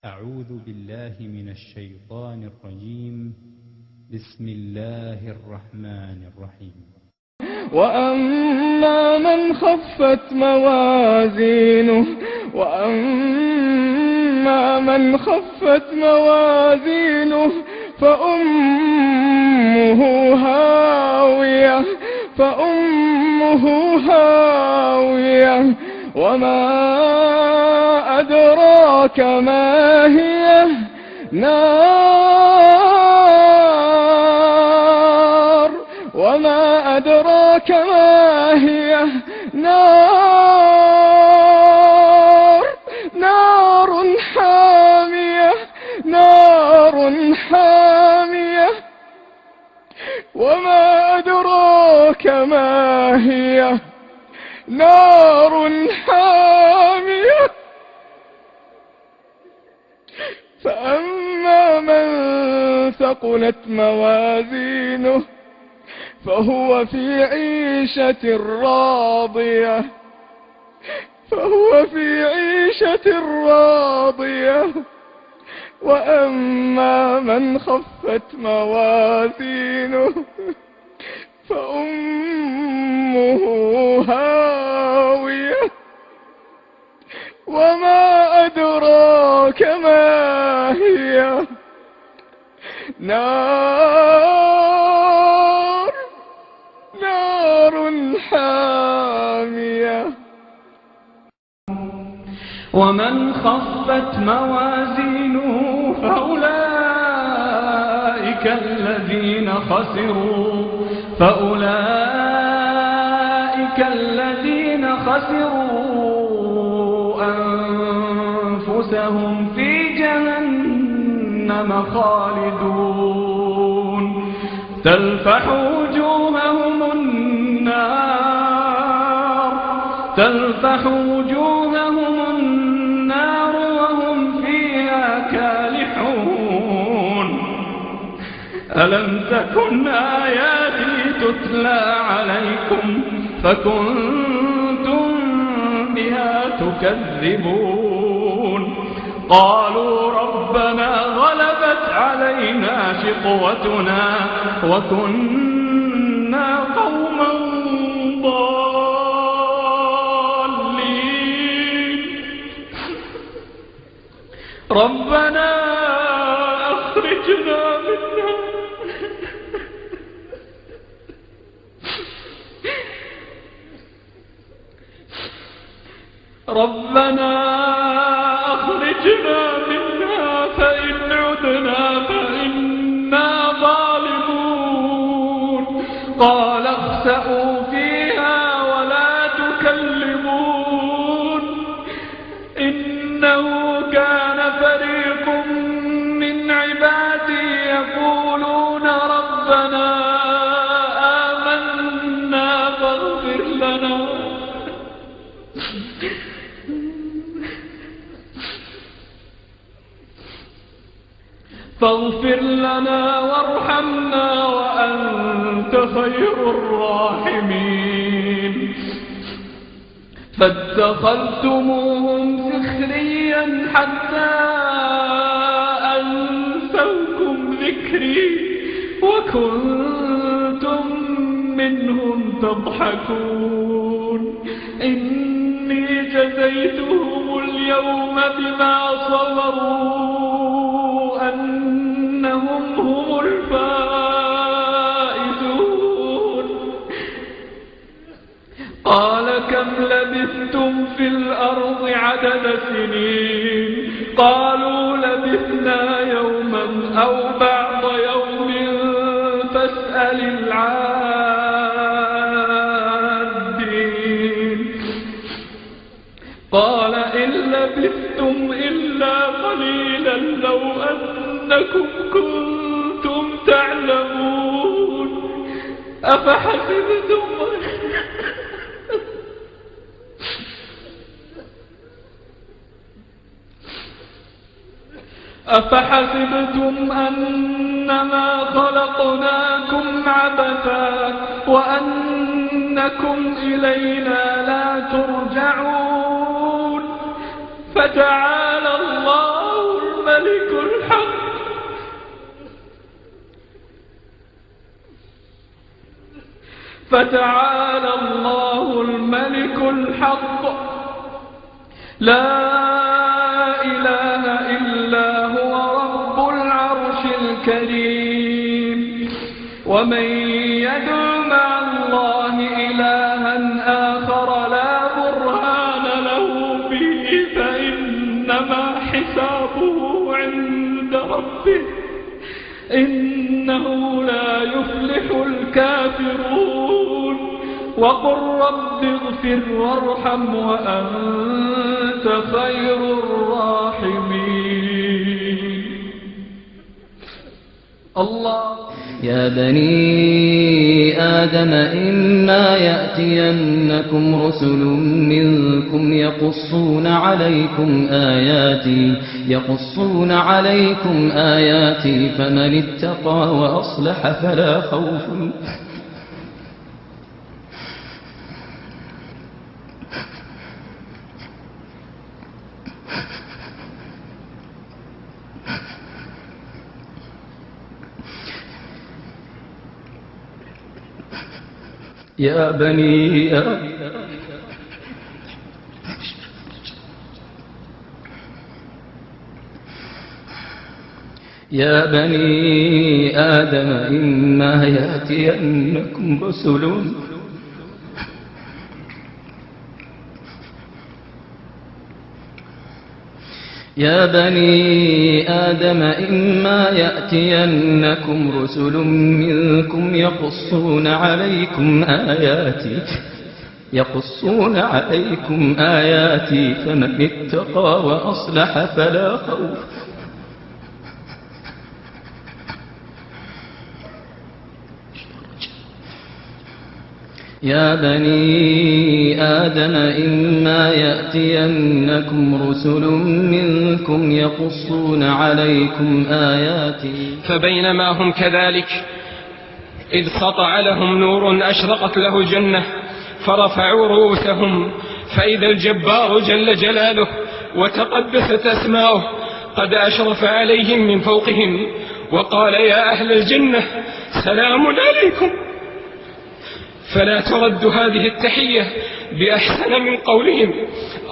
أعوذ بالله من الشيطان الرجيم. بسم الله الرحمن الرحيم. وأما من خفت موازينه فأمه هاوية وما أدراك ما هي نار حامية وما أدراك ما هي نار حامية. فأما من ثقلت موازينه فهو في عيشة راضية وأما من خفت موازينه فأمه هاوية وما أدراك ما هي نار حامية. ومن خفت موازينه فأولئك الذين خسروا أنفسهم في جهنم خالدون. تلفح وجوههم النار وهم فيها كالحون. ألم تكن آياتي تتلى عليكم فكنتم بها تكذبون. قالوا ربنا غلبت علينا شقوتنا وكنا قوما ضالين. ربنا أخرجنا منها فإن عدنا فإنا ظالمون. قال اخسئوا فيها ولا تكلمون إنه كان فريق من عبادي يقولون ربنا آمنا فاغفر لنا وارحمنا وأنت خير الراحمين. فاتخذتموهم سخريا حتى أنسوكم ذكري وكنتم منهم تضحكون. إني جزيتهم اليوم بما صبروا أنهم هم الفائزون. قال كم لبثتم في الأرض عدد سنين؟ قالوا لبثنا يوما أو بعض يوم فاسأل العادين. قال إن لبثتم إلا قليلا لو أنكم كنتم تعلمون. أفحسبتم أنما خلقناكم عبثا وأنكم إلينا لا ترجعون. فتعالى الله فتعالى الله الملك الحق لا إله إلا هو رب العرش الكريم. ومن يدع مع الله إلها آخر لا برهان له به فإنما حسابه عند ربه إنه لا يفلح الكافرون. وقل رب اغفر وارحم وأنت خير الراحمين. الله. يا بني آدم إما يأتينكم رسل منكم يقصون عليكم آياتي فمن اتقى وأصلح فلا خوف يا بني آدم إما يأتينكم رسل منكم يقصون عليكم آياتي فمن اتقى وأصلح فلا خوف يا بني آدم إما يأتينكم رسل منكم يقصون عليكم آياتي. فبينما هم كذلك إذ سطع لهم نور أشرقت له جنة فرفعوا رؤوسهم فإذا الجبار جل جلاله وتقدست أسماؤه قد أشرف عليهم من فوقهم وقال يا أهل الجنة سلام عليكم. فلا ترد هذه التحية بأحسن من قولهم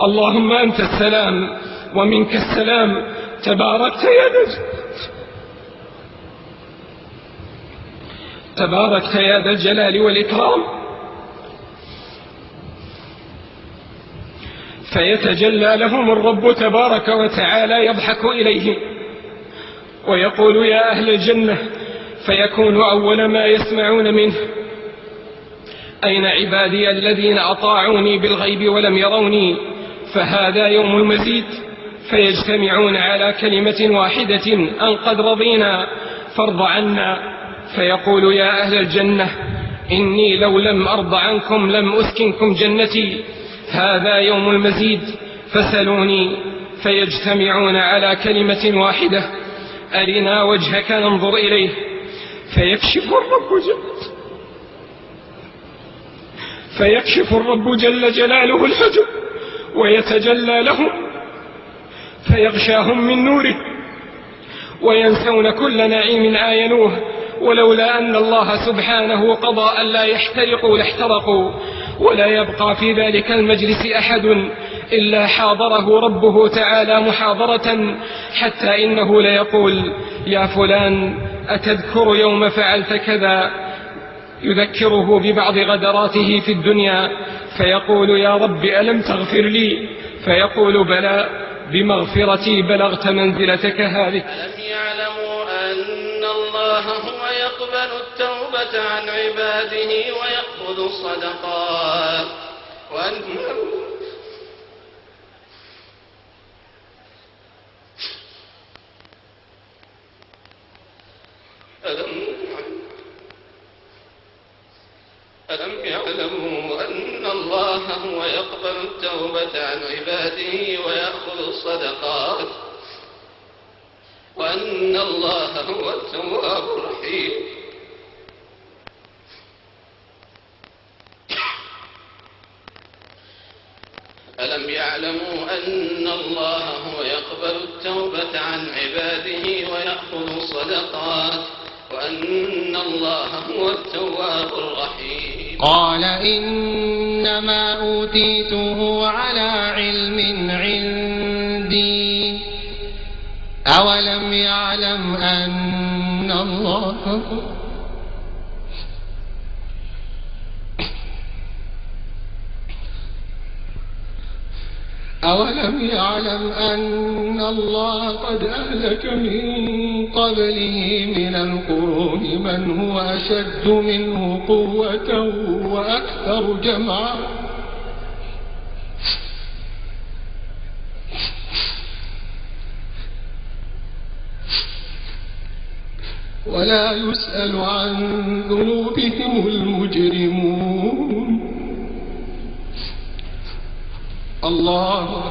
اللهم أنت السلام ومنك السلام تباركت يا ذا الجلال والإكرام. فيتجلى لهم الرب تبارك وتعالى يضحك إليهم ويقول يا أهل الجنة فيكون أول ما يسمعون منه أين عبادي الذين أطاعوني بالغيب ولم يروني فهذا يوم المزيد. فيجتمعون على كلمة واحدة أن قد رضينا فارض عنا. فيقول يا أهل الجنة إني لو لم أرض عنكم لم أسكنكم جنتي هذا يوم المزيد فسلوني. فيجتمعون على كلمة واحدة أرنا وجهك ننظر إليه فيكشف الرب جل جلاله الحجب ويتجلى لهم فيغشاهم من نوره وينسون كل نعيم آينوه. ولولا أن الله سبحانه قضى ألا يحترقوا لاحترقوا ولا يبقى في ذلك المجلس أحد إلا حاضره ربه تعالى محاضرة حتى إنه ليقول يا فلان أتذكر يوم فعلت كذا يذكره ببعض غدراته في الدنيا فيقول يا رب ألم تغفر لي فيقول بلى بمغفرتي بلغت منزلتك هذه. ألم يعلموا أن الله هو يقبل التوبة عن عباده ويأخذ الصدقات ألم يعلموا أن الله هو يقبل التوبة عن عباده ويأخذ الصدقات وأن الله هو التواب الرحيم. ألم يعلموا أن الله هو يقبل التوبة عن عباده ويأخذ الصدقات وأن الله هو التواب الرحيم. قال إنما أوتيته على علم عندي أولم يعلم أن الله قد أهلك من قبله من القرون من هو أشد منه قوة وأكثر جمعا ولا يسأل عن ذنوبهم المجرمون. الله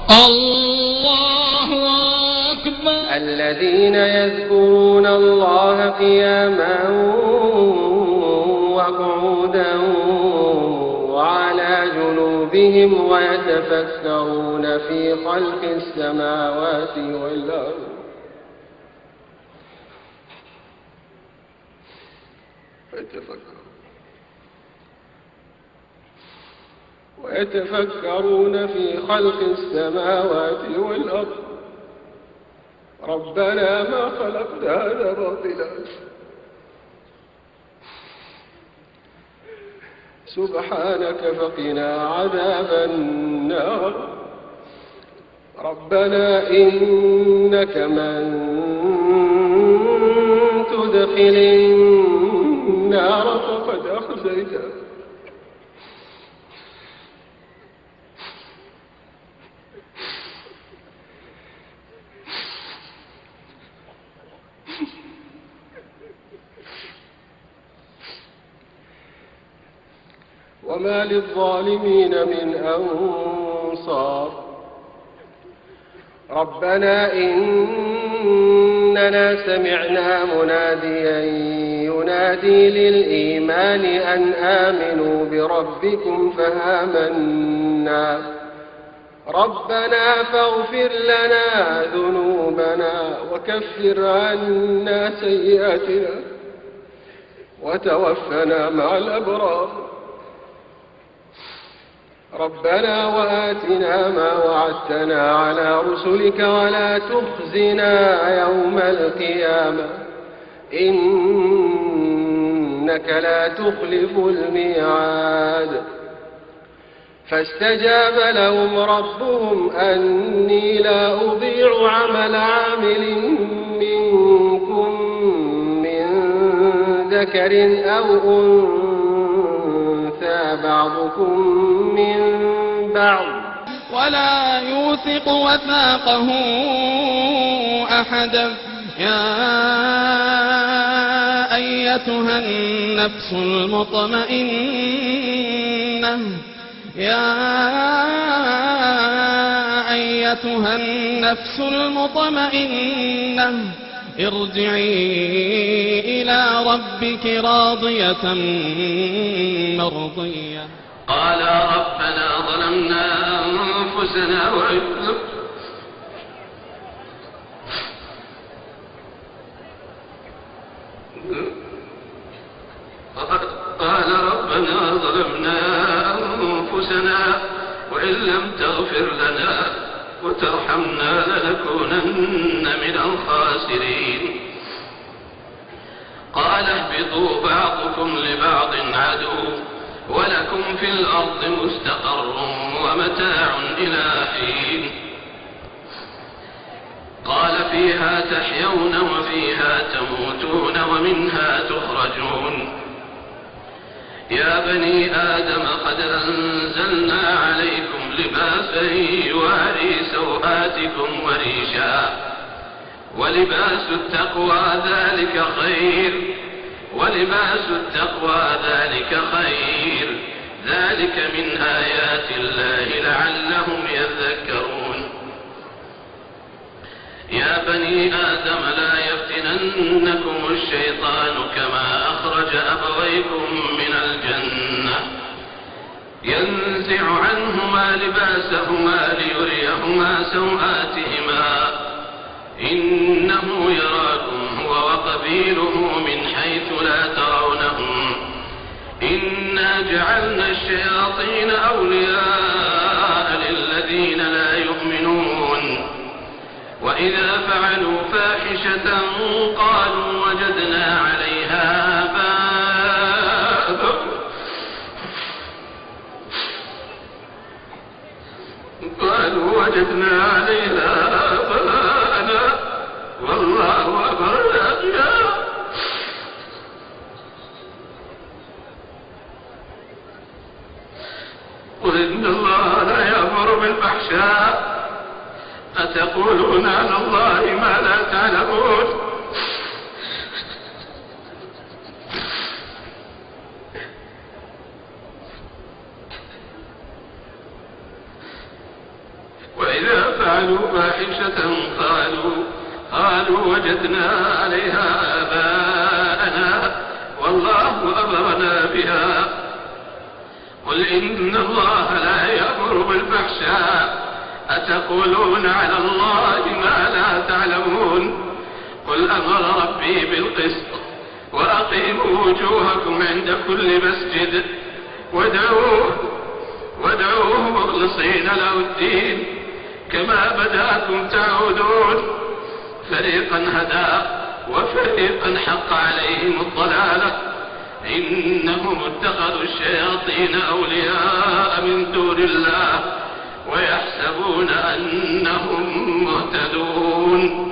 أكبر. الذين يذكرون الله قياما وقعودا وعلى جنوبهم ويتفكرون في خلق السماوات والأرض ويتفكرون في خلق السماوات والأرض ربنا ما خلقت هذا باطلا سبحانك فقنا عذاب النار. ربنا إنك من تدخل النار فقد أخزيته وما للظالمين من أنصار. ربنا إننا سمعنا مناديا ينادي للإيمان أن آمنوا بربكم فآمنا ربنا فاغفر لنا ذنوبنا وكفر عنا سيئاتنا وتوفنا مع الأبرار. ربنا وآتنا ما وعدتنا على رسلك ولا تخزنا يوم القيامة إنك لا تخلف الميعاد. فاستجاب لهم ربهم أني لا أضيع عمل عامل منكم من ذكر أو أنثى بعضكم من بعض ولا يوثق وثاقه أحد. يا أيتها النفس المطمئنة ارجعي إلى ربك راضية مرضية. قال ربنا ظلمنا أنفسنا وإن لم تغفر لنا وترحمنا لنكونن من الخاسرين. قال اهبطوا بعضكم لبعض عدو ولكم في الأرض مستقر ومتاع إلى حين. قال فيها تحيون وفيها تموتون ومنها تخرجون. يا بني آدم قد أنزلنا عليكم لباسا يواري سوآتكم وريشا ولباس التقوى ذلك خير ذلك من آيات الله لعلهم يذكرون. يا بني آدم لا يفتننكم الشيطان كما أخرج أبويكم من الجنة ينزع عنهما لباسهما ليريهما سوآتهما إنه يراكم هو وقبيله سبيله من حيث لا ترونهم إنا جعلنا الشياطين أولياء للذين لا يؤمنون وإذا فعلوا فاحشة قالوا وجدنا عليها آباءنا والله أمرنا بها قل إن الله لا يأمر بالفحشاء أتقولون على الله ما لا تعلمون وإذا فعلوا فاحشة قالوا وجدنا عليها آباءنا والله أمرنا بها قل إن الله لا يأمر بالفحشاء أتقولون على الله ما لا تعلمون قل أمر ربي بالقسط وأقيموا وجوهكم عند كل مسجد وادعوه مخلصين له الدين كما بدأكم تعودون فريقا هدى وفريقا حق عليهم الضلالة إنهم اتخذوا الشياطين أولياء من دون الله ويحسبون أنهم مهتدون